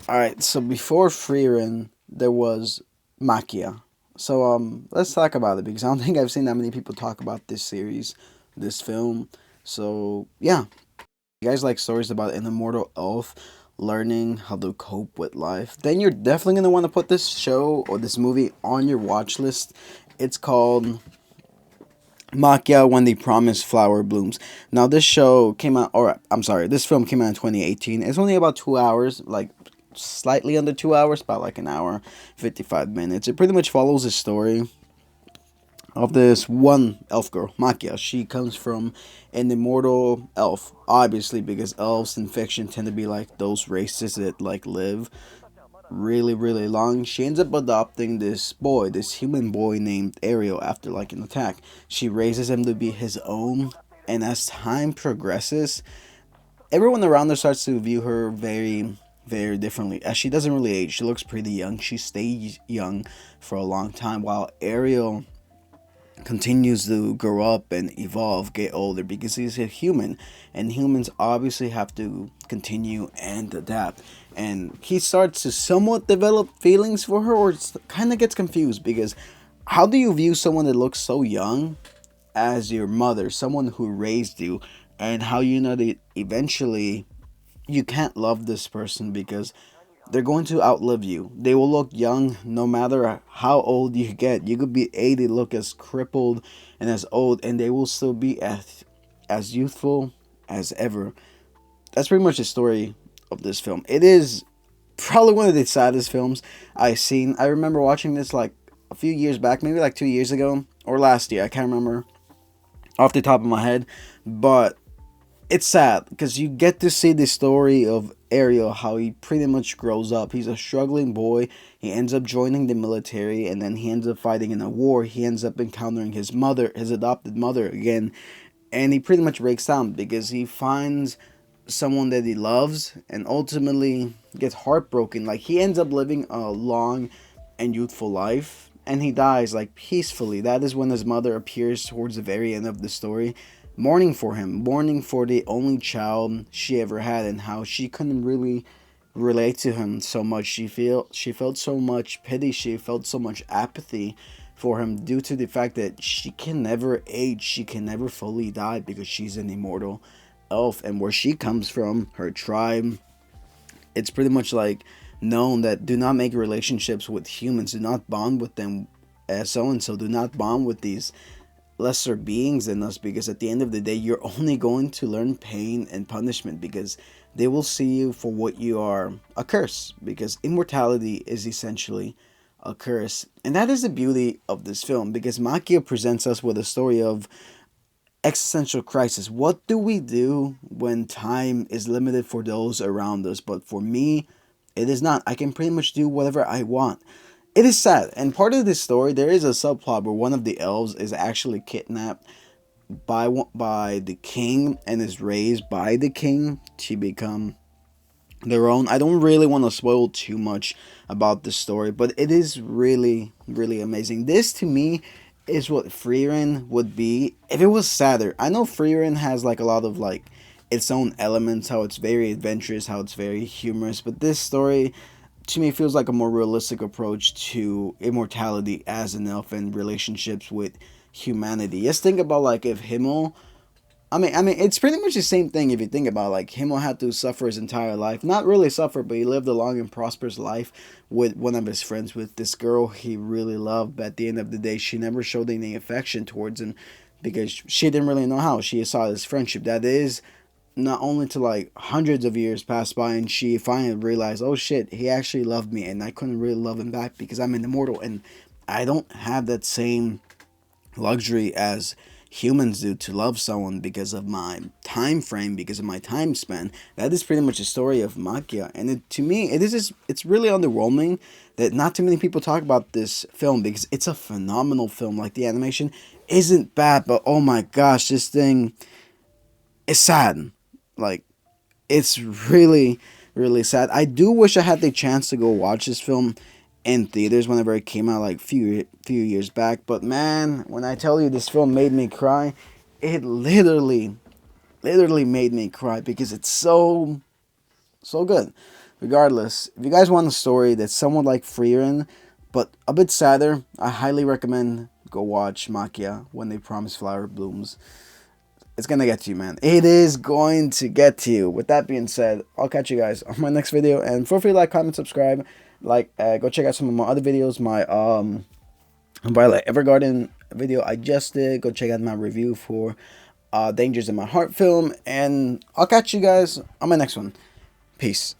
Alright, so before Frieren, there was Maquia. So let's talk about it because I don't think I've seen that many people talk about this series, this film. So yeah, you guys like stories about an immortal elf learning how to cope with life, then you're definitely gonna want to put this show or this movie on your watch list. It's called Maquia When the Promised Flower Blooms. Now this show came out, or I'm sorry, this film came out in 2018. It's only about 2 hours, like slightly under 2 hours, about like an hour, 55 minutes. It pretty much follows the story of this one elf girl, Maquia. She comes from an immortal elf, obviously, because elves in fiction tend to be like those races that like live really, really long. She ends up adopting this boy, this human boy named Ariel, after like an attack. She raises him to be his own, and as time progresses, everyone around her starts to view her very, very differently. As she doesn't really age, she looks pretty young. She stays young for a long time, while Ariel continues to grow up and evolve, get older because he's a human, and humans obviously have to continue and adapt. And he starts to somewhat develop feelings for her, or kind of gets confused because how do you view someone that looks so young as your mother, someone who raised you, and how you know that eventually you can't love this person because they're going to outlive you. They will look young no matter how old you get. You could be 80, look as crippled and as old, and they will still be as youthful as ever. That's pretty much the story of this film. It is probably one of the saddest films I've seen. I remember watching this like a few years back, maybe like 2 years ago or last year. I can't remember off the top of my head, but it's sad because you get to see the story of Ariel, how he pretty much grows up. He's a struggling boy. He ends up joining the military, and then he ends up fighting in a war. He ends up encountering his mother, his adopted mother again, and he pretty much breaks down because he finds someone that he loves and ultimately gets heartbroken. Like he ends up living a long and youthful life, and he dies like peacefully. That is when his mother appears towards the very end of the story, mourning for him, mourning for the only child she ever had, and how she couldn't really relate to him so much. She felt so much pity, she felt so much apathy for him due to the fact that she can never age, she can never fully die because she's an immortal elf. And where she comes from, her tribe, it's pretty much like known that do not make relationships with humans, do not bond with them as so and so, do not bond with these lesser beings than us, because at the end of the day you're only going to learn pain and punishment because they will see you for what you are, a curse, because immortality is essentially a curse. And that is the beauty of this film, because Makia presents us with a story of existential crisis. What do we do when time is limited for those around us? But for me, it is not. I can pretty much do whatever I want. It is sad. And part of this story, there is a subplot where one of the elves is actually kidnapped by the king and is raised by the king to become their own. I don't really want to spoil too much about the story, but it is really, really amazing. This to me is what Frieren would be if it was sadder. I know Frieren has like a lot of like its own elements, how it's very adventurous, how it's very humorous, but this story to me feels like a more realistic approach to immortality as an elf and relationships with humanity. Just think about like if Himmel, I mean, it's pretty much the same thing if you think about it. Like Himmel had to suffer his entire life, not really suffer, but he lived a long and prosperous life with one of his friends, with this girl he really loved. But at the end of the day, she never showed any affection towards him because she didn't really know how. She saw this friendship that is not only to like hundreds of years passed by, and she finally realized, oh shit, he actually loved me, and I couldn't really love him back because I'm an immortal, and I don't have that same luxury as humans do to love someone because of my time frame, because of my time span. That is pretty much the story of Maquia, and to me, it's really underwhelming that not too many people talk about this film because it's a phenomenal film. Like the animation isn't bad, but oh my gosh, this thing is sad. Like it's really, really sad. I do wish I had the chance to go watch this film in theaters whenever it came out like few years back. But man, when I tell you this film made me cry, it literally made me cry because it's so good. regardless, if you guys want a story that's somewhat like Frieren, but a bit sadder, I highly recommend go watch Maquia, When They Promise Flower Blooms. It's gonna get to you, man. It is going to get to you. With that being said, I'll catch you guys on my next video, and feel free to like, comment, subscribe. Go check out some of my other videos. My Violet Evergarden video I just did. Go check out my review for Dangers in My Heart film, and I'll catch you guys on my next one. Peace.